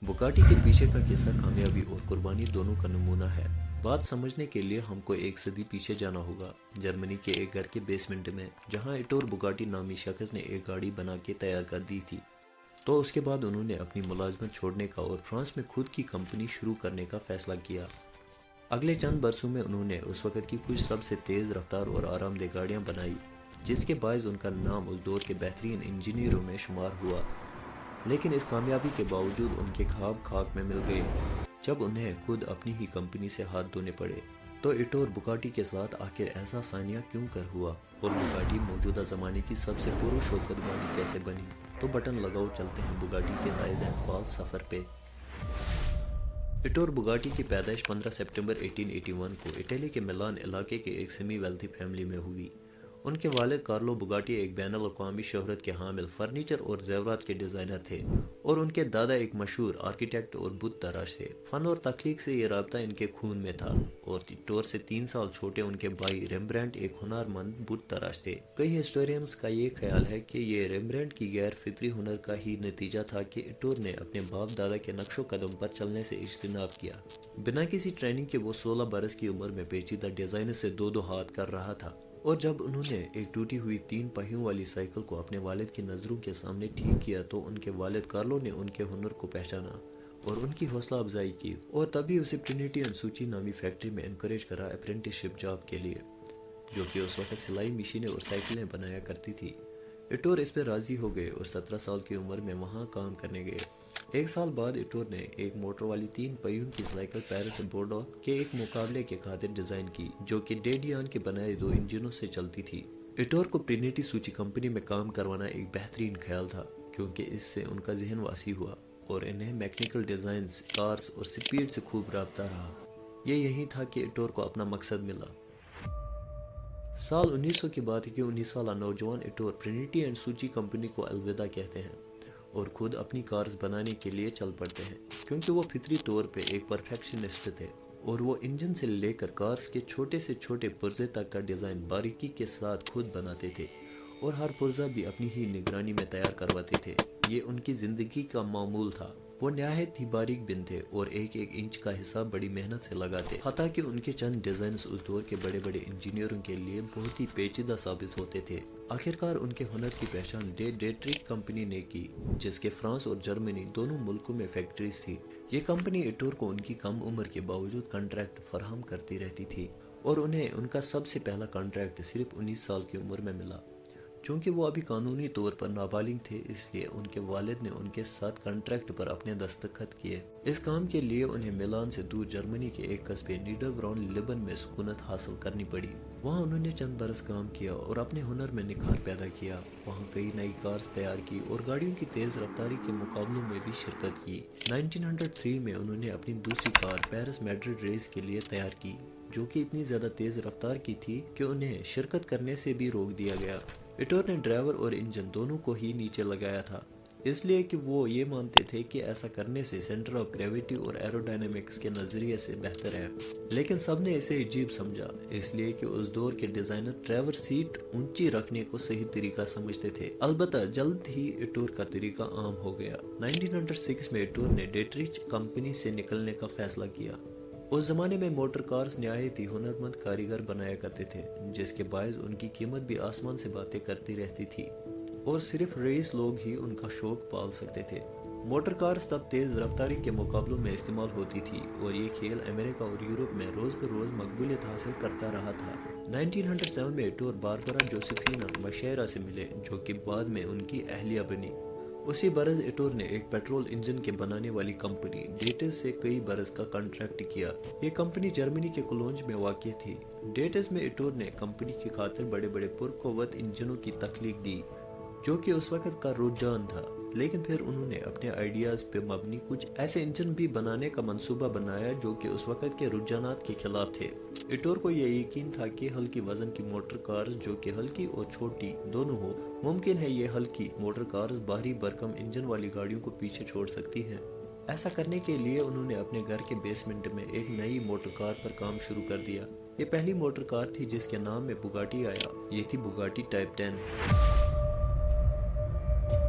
Bugatti के पीछे का किस्सा कामयाबी और कुर्बानी दोनों का नमूना है। बात समझने के लिए हमको एक सदी पीछे जाना होगा, जर्मनी के एक घर के बेसमेंट में, जहां इटोर बुगाटी नामी शख्स ने एक गाड़ी बना के तैयार कर दी थी। तो उसके बाद उन्होंने अपनी मुलाजमत छोड़ने का और फ्रांस में खुद की कंपनी शुरू करने का फैसला किया। अगले चंद बरसों में उन्होंने उस वक्त की कुछ सबसे तेज़ रफ्तार और आरामदेह गाड़ियाँ बनाई, जिसके बायस उनका नाम उस दौर के बेहतरीन इंजीनियरों में शुमार हुआ। लेकिन इस कामयाबी के बावजूद उनके ख्वाब खाक में मिल गए जब उन्हें खुद अपनी ही कंपनी से हाथ धोने पड़े। तो इटोर बुगाटी के साथ आखिर ऐसा सानिया क्यों कर हुआ, और बुगाटी मौजूदा ज़माने की सबसे पुरशौकत गाड़ी कैसे बनी? तो बटन लगाओ, चलते हैं बुगाटी के राइड सफ़र पे। इटोर बुगाटी की पैदाइश 15 सितंबर 1881 को इटली के मिलान इलाके के एक सेमी वेल्थी फैमिली में हुई। उनके वालिद कार्लो बुगाटी एक बैनुल अक़वामी शोहरत के हामिल फर्नीचर और ज़ेवरात के डिज़ाइनर थे, और उनके दादा एक मशहूर आर्किटेक्ट और बुत तराश थे। फ़न और तख्लीक से ये राबता इनके खून में था, और इटोर से 3 साल छोटे उनके भाई रेम्ब्रांड एक हुनरमंद बुत तराश थे। कई हिस्टोरियंस का ये ख्याल है कि ये रेम्ब्रांड की गैर फितरी हुनर का ही नतीजा था कि इटोर ने अपने बाप दादा के नक्शो कदम पर चलने से इज्तिनाब किया। बिना किसी ट्रेनिंग के वो 16 बरस की उम्र में पेचीदा डिज़ाइनर से दो हाथ कर रहा था, और जब उन्होंने एक टूटी हुई 3 पहियों वाली साइकिल को अपने वालिद की नज़रों के सामने ठीक किया तो उनके वालिद कार्लो ने उनके हुनर को पहचाना और उनकी हौसला अफजाई की, और तभी उसे ट्रिनिटी अनसुची नामी फैक्ट्री में इनकरेज करा अप्रेंटिसशिप जॉब के लिए, जो कि उस वक्त सिलाई मशीनें और साइकिलें बनाया करती थी। इटोर इस पर राज़ी हो गए और 17 साल की उम्र में वहाँ काम करने गए। एक साल बाद इटोर ने एक मोटर वाली 3 पहियों की साइकिल पेरिस बोर्डो के एक मुकाबले के खातिर डिज़ाइन की, जो कि डेडियान के बनाए 2 इंजनों से चलती थी। इटोर को ट्रिनिटी सूची कंपनी में काम करवाना एक बेहतरीन ख्याल था, क्योंकि इससे उनका जहन वासी हुआ और इन्हें मैकेनिकल डिज़ाइंस, कार्स और स्पीड से खूब राबता रहा। ये यही था कि इटोर को अपना मकसद मिला। साल 1900 की बात है कि 19 साल नौजवान इटोर ट्रिनिटी एंड सूची कंपनी को अलविदा कहते हैं और खुद अपनी कार्स बनाने के लिए चल पड़ते हैं, क्योंकि वो फितरी तौर पे एक परफेक्शनिस्ट थे, और वो इंजन से लेकर कार्स के छोटे से छोटे पुर्जे तक का डिज़ाइन बारीकी के साथ खुद बनाते थे, और हर पुर्जा भी अपनी ही निगरानी में तैयार करवाते थे। ये उनकी ज़िंदगी का मामूल था। वो नहायत ही बारीक बिन थे और एक एक इंच का हिसाब बड़ी मेहनत से लगाते, हत्ता कि उनके चंद डिज़ाइन्स उस दौर के बड़े बड़े इंजीनियरों के लिए बहुत ही पेचीदा साबित होते थे। आखिरकार उनके हुनर की पहचान डेट्रिक कंपनी ने की, जिसके फ्रांस और जर्मनी दोनों मुल्कों में फैक्ट्रीज थी। ये कंपनी इटोर को उनकी कम उम्र के बावजूद कॉन्ट्रैक्ट फराहम करती रहती थी, और उन्हें उनका सबसे पहला कॉन्ट्रैक्ट सिर्फ 19 साल की उम्र में मिला। चूँकि वो अभी कानूनी तौर पर नाबालिग थे, इसलिए उनके वालिद ने उनके साथ कॉन्ट्रैक्ट पर अपने दस्तखत किए। इस काम के लिए उन्हें मिलान से दूर जर्मनी के एक कस्बे नीडरब्राउन लिबन में सुकूनत हासिल करनी पड़ी। वहाँ उन्होंने चंद बरस काम किया और अपने हुनर में निखार पैदा किया। वहाँ कई नई कार्स तैयार की और गाड़ियों की तेज़ रफ्तारी के मुकाबलों में भी शिरकत की। 1903 में उन्होंने अपनी दूसरी कार पेरिस मैड्रिड रेस के लिए तैयार की, जो कि इतनी ज़्यादा तेज़ रफ्तार की थी कि उन्हें शिरकत करने से भी रोक दिया गया। इटोर ने ड्राइवर और इंजन दोनों को ही नीचे लगाया था, इसलिए कि वो ये मानते थे कि ऐसा करने से सेंटर ऑफ ग्रेविटी और एरोडायनेमिक्स के नज़रिए से बेहतर है। लेकिन सबने इसे अजीब समझा, इसलिए कि उस दौर के डिज़ाइनर ड्राइवर सीट ऊंची रखने को सही तरीका समझते थे। अलबत्ता जल्द ही इटोर का तरीका आम हो गया। 1906 में इटोर ने डेट्रिच कंपनी से निकलने का फैसला किया। उस जमाने में मोटर कार्स नहायत ही हुनरमंद कारीगर बनाया करते थे, जिसके बायस उनकी कीमत भी आसमान से बातें करती रहती थी, और सिर्फ रईस लोग ही उनका शौक पाल सकते थे। मोटर कार्स तब तेज़ रफ्तारी के मुकाबलों में इस्तेमाल होती थी, और ये खेल अमेरिका और यूरोप में रोज़ बरोज़ मकबूलियत हासिल करता रहा था। 1907 में इटोर बारबरा जोसेफिना मशेरा से मिले, जो कि बाद में उनकी अहलिया बनी। उसी बरस इटोर ने एक पेट्रोल इंजन के बनाने वाली कंपनी डेटिस से कई बरस का कॉन्ट्रैक्ट किया। ये कंपनी जर्मनी के कोलोंज में वाक़ थी। डेटिस में इटोर ने कंपनी की खातिर बड़े बड़े पुरक़ुव्वत इंजनों की तख्लीक दी, जो कि उस वक़्त का रुझान था। लेकिन फिर उन्होंने अपने आइडियाज़ पे मबनी कुछ ऐसे इंजन भी बनाने का मंसूबा बनाया जो कि उस वक़्त के रुझानात के खिलाफ थे। इटोर को यह यकीन था कि हल्की वजन की मोटर कार, जो कि हल्की और छोटी दोनों हो, मुमकिन है ये हल्की मोटर कार भारी भरकम इंजन वाली गाड़ियों को पीछे छोड़ सकती हैं। ऐसा करने के लिए उन्होंने अपने घर के बेसमेंट में एक नई मोटर कार पर काम शुरू कर दिया। ये पहली मोटर कार थी जिसके नाम में बुगाटी आया। ये थी बुगाटी टाइप 10।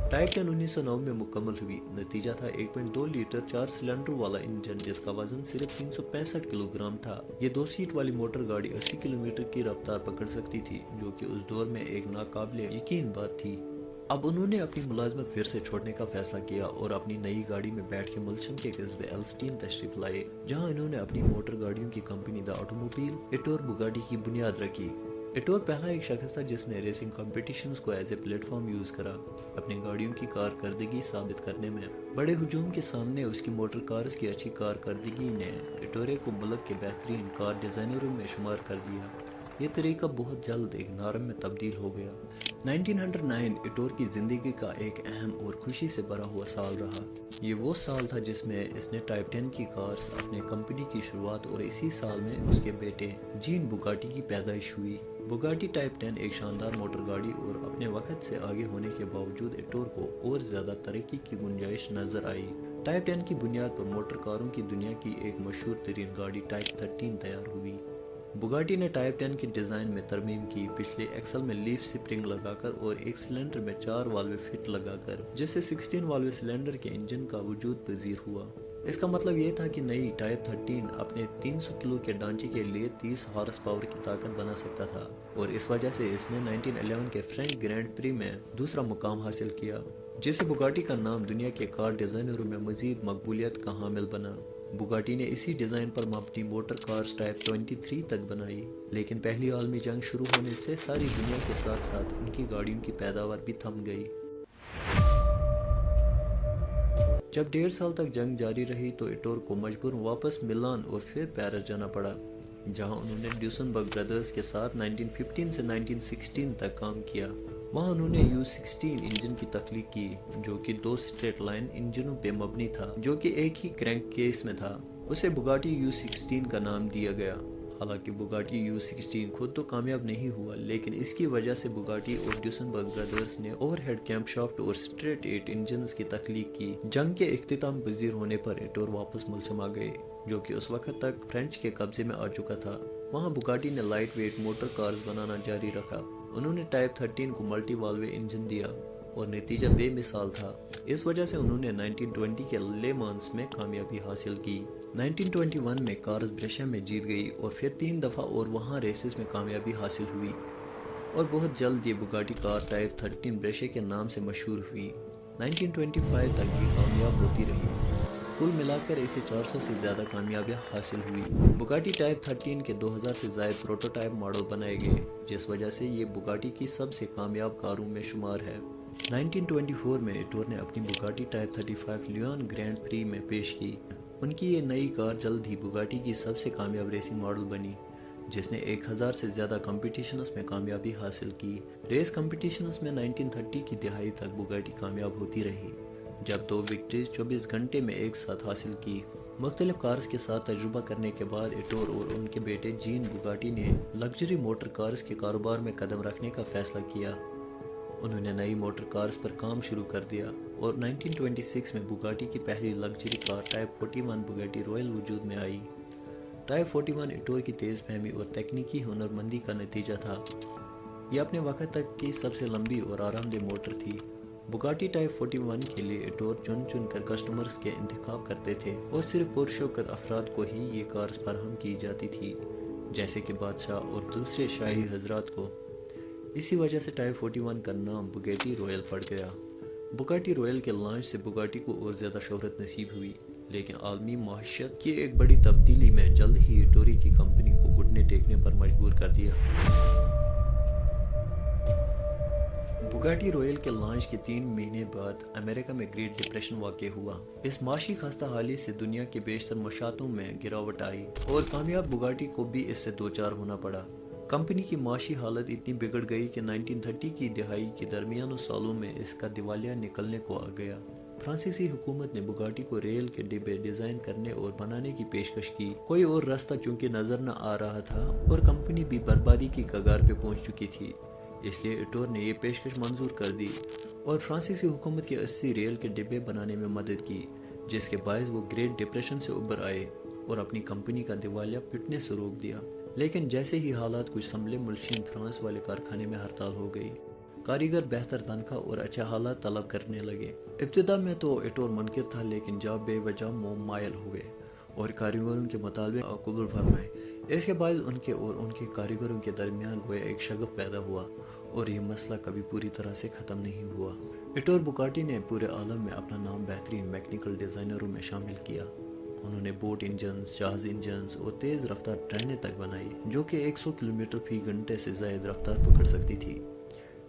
टाइप 10 1909 में मुकम्मल हुई। नतीजा था 1.2 लीटर 4 सिलेंडर वाला इंजन जिसका वजन सिर्फ 365 किलोग्राम था। ये 2 सीट वाली मोटर गाड़ी 80 किलोमीटर की रफ्तार पकड़ सकती थी, जो कि उस दौर में एक नाकाबिले यकीन बात थी। अब उन्होंने अपनी मुलाजमत फिर से छोड़ने का फैसला किया और अपनी नई गाड़ी में बैठ के मुल्शन के कस्बे एल्स्टीन तशरीफ लाए, जहां इन्होंने अपनी मोटर गाड़ियों की कंपनी द ऑटोमोबाइल इटोर बुगाटी की बुनियाद रखी। इटोर पहला एक शख्स था जिसने रेसिंग कॉम्पिटिशन्स को एज ए प्लेटफॉर्म यूज करा अपनी गाड़ियों की कारकर्दगी साबित करने में। बड़े हुजूम के सामने उसकी मोटर कार्स की अच्छी कारकर्दगी ने इटोरे को मुल्क के बेहतरीन कार डिजाइनरों में शुमार कर दिया। ये तरीका बहुत जल्द एक नारम में तब्दील हो गया। 1909 इटोर की जिंदगी का एक अहम और खुशी से भरा हुआ साल रहा। ये वो साल था जिसमें इसने टाइप 10 की कार्स अपने कंपनी की शुरुआत और इसी साल में उसके बेटे जीन बुगाटी की पैदाइश हुई। बुगाटी टाइप 10 एक शानदार मोटर गाड़ी और अपने वक्त से आगे होने के बावजूद इटोर को और ज्यादा तरक्की की गुंजाइश नजर आई। टाइप 10 की बुनियाद पर मोटर कारों की दुनिया की एक मशहूर तरीन गाड़ी टाइप 13 तैयार हुई। बुगाटी ने टाइप 10 के डिज़ाइन में तरमीम की, पिछले एक्सल में लीफ स्प्रिंग लगाकर और एक सिलेंडर में 4 वाल्व फिट लगाकर, जिससे 16 वाल्व सिलेंडर के इंजन का वजूद पजीर हुआ। इसका मतलब यह था कि नई टाइप 13 अपने 300 किलो के ढांचे के लिए 30 हॉर्स पावर की ताकत बना सकता था और इस वजह से इसने 1911 के फ्रेंच ग्रैंड प्री में दूसरा मुकाम हासिल किया, जिससे बुगाटी का नाम दुनिया के कार डिज़ाइनरों में मजीद मकबूलियत का हामिल बना। बुगाटी ने इसी डिज़ाइन पर मबनी मोटर कार्स टाइप 23 तक बनाई, लेकिन पहली आलमी जंग शुरू होने से सारी दुनिया के साथ साथ उनकी गाड़ियों की पैदावार भी थम गई। जब 1.5 साल तक जंग जारी रही तो इटोर को मजबूर वापस मिलान और फिर पेरिस जाना पड़ा, जहां उन्होंने ड्यूसनबर्ग ब्रदर्स के साथ 1915 से 1916 तक काम किया। वहां उन्होंने U16 इंजन की तख्लीक की, जो कि 2 स्ट्रेट लाइन इंजनों पे मबनी था, जो कि एक ही क्रैंक केस में था। उसे बुगाटी U16 का नाम दिया गया। हालांकि बुगाटी U16 खुद तो कामयाब नहीं हुआ, लेकिन इसकी वजह से बुगाटी और ड्यूसनबर्ग ब्रदर्स ने ओवरहेड कैम्पशाफ्ट और स्ट्रेट 8 इंजन्स की तख्लीक की। जंग के इख्तिताम पजीर होने पर इटोर वापस मुल्क आ गए, जो कि उस वक्त तक फ्रेंच के कब्जे में आ चुका था। वहाँ बुगाटी ने लाइट वेट मोटर कार्स बनाना जारी रखा। उन्होंने टाइप 13 को मल्टी वाल्व इंजन दिया और नतीजा बेमिसाल था। इस वजह से उन्होंने 1920 के ले मांस में कामयाबी हासिल की। 1921 में कार्स ब्रेशा में जीत गई और फिर 3 दफ़ा और वहाँ रेसेस में कामयाबी हासिल हुई और बहुत जल्द ये बुगाटी कार टाइप 13 ब्रेशा के नाम से मशहूर हुई। 1925 तक ये कामयाब होती रही। कुल मिलाकर इसे 400 से ज़्यादा कामयाबियाँ हासिल हुई। बुगाटी टाइप 13 के 2000 से ज़ायद प्रोटोटाइप मॉडल बनाए गए, जिस वजह से ये बुगाटी की सबसे कामयाब कारों में शुमार है। 1924 में इटोर ने अपनी Bugatti type 35 Lyon Grand Prix में पेश की। उनकी ये नई कार जल्द ही बुगाटी की सबसे कामयाब रेसिंग मॉडल बनी, जिसने 1000 से ज़्यादा कॉम्पिटिशन्स में कामयाबी हासिल की। रेस कॉम्पिटिशन्स में 1930 की दिहाई तक बुगाटी कामयाब होती रही, जब 2 विक्ट्रीज 24 घंटे में एक साथ हासिल की। मुख्तलिफ कार्स के साथ तजुर्बा करने के बाद इटोर और उनके बेटे जीन बुगाटी ने लग्जरी मोटर कार्स के कारोबार में कदम रखने का फैसला किया। उन्होंने नई मोटर कार्स पर काम शुरू कर दिया और 1926 में बुगाटी की पहली luxury car type 41 Bugatti royal वजूद में आई। टाइप 41 इटोर की तेज़ फहमी और तकनीकी हुनरमंदी का नतीजा था। यह अपने वक्त तक की सबसे लंबी और आरामदेह मोटर थी। बुगाटी टाइप 41 के लिए इटोर चुन कर कस्टमर्स के इंतखाब करते थे और सिर्फ पुरशौकत अफराद को ही ये कार्स फराहम की जाती थी, जैसे कि बादशाह और दूसरे शाही हजरात को। इसी वजह से टाइप 41 का नाम बुगाटी रॉयल पड़ गया। बुगाटी रॉयल के लॉन्च से बुगाटी को और ज़्यादा शोहरत नसीब हुई, लेकिन आलमी माशत की एक बड़ी तब्दीली में जल्द ही इटोरी की कंपनी को घुटने टेकने पर मजबूर कर दिया। बुगाटी रॉयल के लॉन्च के 3 महीने बाद अमेरिका में ग्रेट डिप्रेशन वाक़ हुआ। इस माशी खस्ता हाली से दुनिया के बेशतर मशातों में गिरावट आई और कामयाब बुगाटी को भी इससे दो चार होना पड़ा। कंपनी की माशी हालत इतनी बिगड़ गई कि 1930 की दिहाई के दरमियान सालों में इसका दिवालिया निकलने को आ गया। फ्रांसीसी हुकूमत ने बुगाटी को रेल के डिब्बे डिज़ाइन करने और बनाने की पेशकश की। कोई और रास्ता चूंकि नज़र न आ रहा था और कंपनी भी बर्बादी की कगार पे पहुंच चुकी थी, इसलिए इटोर ने यह पेशकश मंजूर कर दी और फ्रांसीसी हुकूमत के 80 रेल के डिब्बे बनाने में मदद की, जिसके बायस वो ग्रेट डिप्रेशन से उबर आए और अपनी कंपनी का दिवालिया पिटने से रोक दिया। लेकिन जैसे ही हालात कुछ संभले, मुल्शियन फ्रांस वाले कारखाने में हड़ताल हो गई। कारीगर बेहतर तनख्वाह और अच्छे हालात तलब करने लगे। इब्तिदा में तो एटोर मुनकिर था, लेकिन जब बेवजह मोम मायल हुए और कारीगरों के मुतालबे कबूल फरमाए, इसके बाद उनके और उनके कारीगरों के दरमियान गोया एक शगफ पैदा हुआ और ये मसला कभी पूरी तरह से ख़त्म नहीं हुआ। एटोर बुगाटी ने पूरे आलम में अपना नाम बेहतरीन मैकेनिकल डिज़ाइनरों में शामिल किया। उन्होंने बोट इंजन्स, जहाज इंजन्स और तेज़ रफ्तार ट्रेनें तक बनाई जो कि 100 किलोमीटर फी घंटे से ज़ायद रफ्तार पकड़ सकती थी।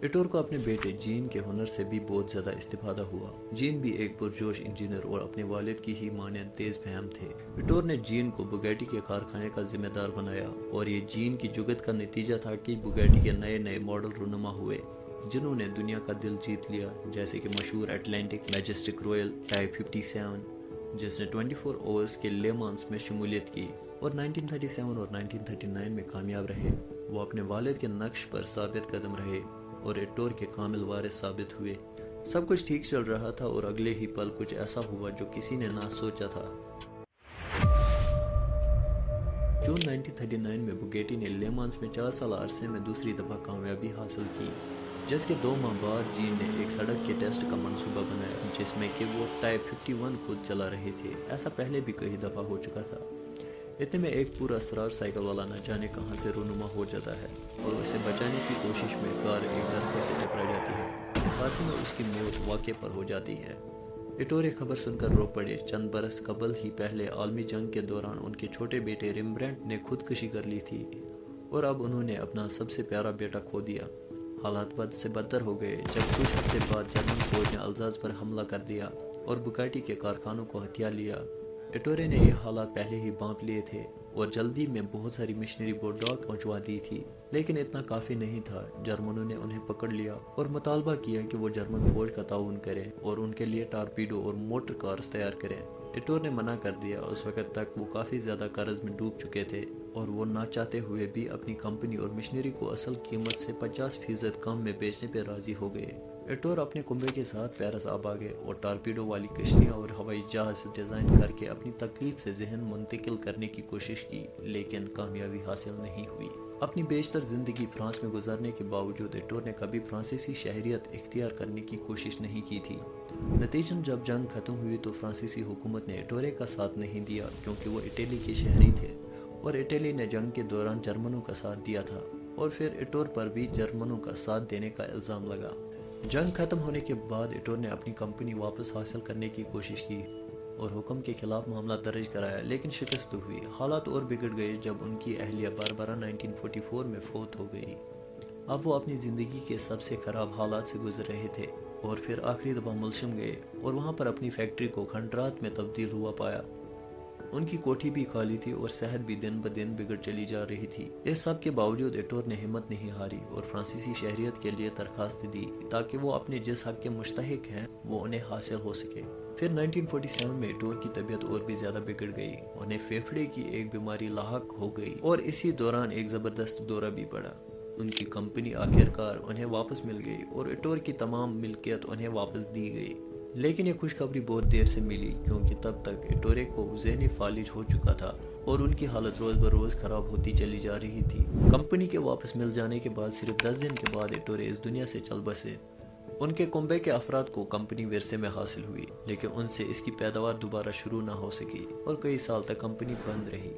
एटोर को अपने बेटे जीन के हुनर से भी बहुत ज़्यादा इस्तिफादा हुआ। जीन भी एक पुरजोश इंजीनियर और अपने वालिद की ही मानद तेज़ फहम थे। एटोर ने जीन को बुगैटी के कारखाने का जिम्मेदार बनाया और ये जीन की जुगत का नतीजा था कि बुगैटी के नए नए मॉडल रुनुमा हुए जिन्होंने दुनिया का दिल जीत लिया, जैसे कि मशहूर एटलांटिक, मैजेस्टिक रॉयल, टाइप 57 जिसने 24 आवर्स के ले मांस में शमूलियत की और 1937 और 1939 में कामयाब रहे। वो अपने वालिद के नक्श पर साबित कदम रहे और एटोर के कामिल वारिस साबित हुए। सब कुछ ठीक चल रहा था और अगले ही पल कुछ ऐसा हुआ जो किसी ने ना सोचा था। जून 1939 में बुगेटी ने ले मांस में 4 साल अरसे में दूसरी दफ़ा कामयाबी हासिल की, जिसके 2 माह बाद जीन ने एक सड़क के टेस्ट का मंसूबा बनाया जिसमें कि वो टाइप 51 खुद चला रहे थे। ऐसा पहले भी कई दफ़ा हो चुका था। इतने में एक पूरा असरार साइकिल वाला न जाने कहां से रूनुमा हो जाता है और उसे बचाने की कोशिश में कार एक दरख्त से टकरा जाती है। इस हादसे में उसकी मौत वाक़े पर हो जाती है। एटोर खबर सुनकर रो पड़े। चंद बरस कबल ही पहले आलमी जंग के दौरान उनके छोटे बेटे रिम्ब्रेंट ने खुदकुशी कर ली थी और अब उन्होंने अपना सबसे प्यारा बेटा खो दिया। हालात बद से बदतर हो गए जब कुछ हफ्ते बाद जर्मन फौज ने अल्जाज पर हमला कर दिया और बुगाटी के कारखानों को हथिया लिया। एटोरे ने ये हालात पहले ही भांप लिए थे और जल्दी में बहुत सारी मशीनरी बुलडॉग पहुंचवा दी थी, लेकिन इतना काफ़ी नहीं था। जर्मनों ने उन्हें पकड़ लिया और मुतालबा किया कि वो जर्मन फौज का ताउन करें और उनके लिए टारपीडो और मोटर कार्स तैयार करें। एटोर ने मना कर दिया। उस वक्त तक वो काफ़ी ज़्यादा कर्ज में डूब चुके थे और वो ना चाहते हुए भी अपनी कंपनी और मशीनरी को असल कीमत से 50% कम में बेचने पर राजी हो गए। एटोर अपने कुंबे के साथ पेरिस आ गए और टारपीडो वाली कश्तियाँ और हवाई जहाज डिज़ाइन करके अपनी तकलीफ से जहन मुंतकिल करने की कोशिश की, लेकिन कामयाबी हासिल नहीं हुई। अपनी बेशतर ज़िंदगी फ्रांस में गुजारने के बावजूद एटोर ने कभी फ्रांसीसी शहरियत इख्तियार करने की कोशिश नहीं की थी। नतीजन जब जंग खत्म हुई तो फ्रांसीसी हुकूमत ने एटोरे का साथ नहीं दिया क्योंकि वो इटली के शहरी थे और इटली ने जंग के दौरान जर्मनों का साथ दिया था और फिर एटोर पर भी जर्मनों का साथ देने का इल्ज़ाम लगा। जंग खत्म होने के बाद एटोर ने अपनी कंपनी वापस हासिल करने की कोशिश की और हुक्म के खिलाफ मामला दर्ज कराया, लेकिन शिकस्त हुई। हालात और बिगड़ गए जब उनकी अहलिया बारबरा 1944 में फौत हो गई। अब वो अपनी ज़िंदगी के सबसे ख़राब हालात से गुजर रहे थे और फिर आखिरी दफ़ा मुल्शिम गए और वहाँ पर अपनी फैक्ट्री को खंडरात में तब्दील हुआ पाया। उनकी कोठी भी खाली थी और सेहत भी दिन ब दिन बिगड़ चली जा रही थी। इस सब के बावजूद एटोर ने हिम्मत नहीं हारी और फ्रांसीसी शहरियत के लिए दरखास्त दी ताकि वो अपने जिस हक के मुस्तहिक हैं वो उन्हें हासिल हो सके। फिर 1947 में एटोर की तबीयत और भी ज़्यादा बिगड़ गई। उन्हें फेफड़े की एक बीमारी लाहक हो गई और इसी दौरान एक ज़बरदस्त दौरा भी पड़ा। उनकी कंपनी आखिरकार उन्हें वापस मिल गई और एटोर की तमाम मिल्कियत उन्हें वापस दी गई। लेकिन ये खुशखबरी बहुत देर से मिली क्योंकि तब तक एटोरे को ज़हनी फालिज हो चुका था और उनकी हालत रोज़ ब रोज़ ख़राब होती चली जा रही थी। कंपनी के वापस मिल जाने के बाद सिर्फ 10 दिन के बाद एटोरे इस दुनिया से चल बसे। उनके कुंबे के अफराद को कंपनी विरसे में हासिल हुई, लेकिन उनसे इसकी पैदावार दोबारा शुरू ना हो सकी और कई साल तक कंपनी बंद रही।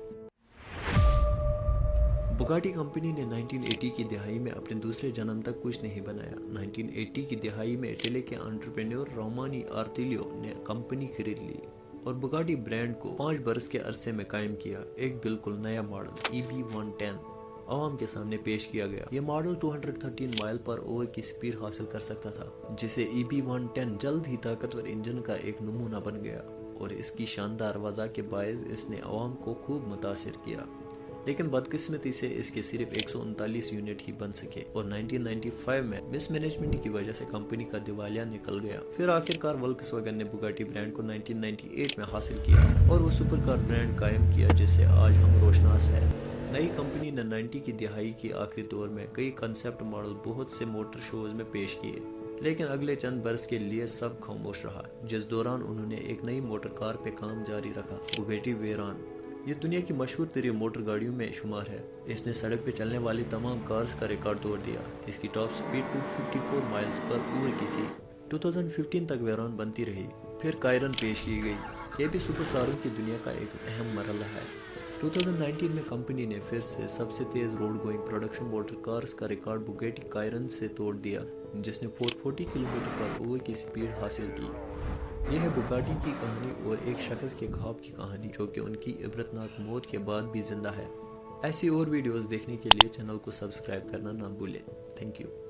बुगाटी कंपनी ने 1980 की दिहाई में अपने दूसरे जन्म तक कुछ नहीं बनाया। 1980 की दिहाई में इटली के एंटरप्रेन्योर रोमानी आर्टिलियो ने कंपनी खरीद ली और बुगाटी ब्रांड को 5 बरस के अरसे में कायम किया। एक बिल्कुल नया मॉडल EB110 आवाम के सामने पेश किया गया। यह मॉडल 213 माइल पर ओवर की स्पीड हासिल कर सकता था, जिसे EB110 जल्द ही ताकतवर इंजन का एक नमूना बन गया और इसकी शानदार वज़ा के बायस इसने आवाम को खूब मुतासिर किया। लेकिन बदकिस्मती से इसके सिर्फ 139 यूनिट ही बन सके और 1995 में मिसमैनेजमेंट की वजह से कंपनी का दिवालिया निकल गया। फिर आखिरकार वोल्क्सवैगन ने बुगाटी ब्रांड को 1998 में हासिल किया और वो सुपर कार ब्रांड कायम किया जिससे आज हम रोशनास है। नई कंपनी ने 90 की दिहाई के आखिरी दौर में कई कंसेप्ट मॉडल बहुत से मोटर शोज में पेश किए, लेकिन अगले चंद बरस के लिए सब खामोश रहा, जिस दौरान उन्होंने एक नई मोटर कार पे काम जारी रखा, बुगाटी वेरान। یہ دنیا کی مشہور ترین موٹر گاڑیوں میں شمار ہے۔ اس نے سڑک پہ چلنے والی تمام کارز کا ریکارڈ توڑ دیا۔ اس کی ٹاپ سپیڈ 254 مائلز پر اوور کی تھی۔ 2015 تک ویران بنتی رہی، پھر کائرن پیش کی گئی۔ یہ بھی سپر کاروں کی دنیا کا ایک اہم مرحلہ ہے۔ 2019 میں کمپنی نے پھر سے سب سے تیز road going production motor cars کا ریکارڈ بگیٹی کائرن سے توڑ دیا، جس نے 440 کلومیٹر پر اوور کی سپیڈ حاصل کی۔ یہ ہے بگاٹی کی کہانی اور ایک شخص کے خواب کی کہانی جو کہ ان کی عبرتناک موت کے بعد بھی زندہ ہے۔ ایسی اور ویڈیوز دیکھنے کے لیے چینل کو سبسکرائب کرنا نہ بھولیں۔ Thank you.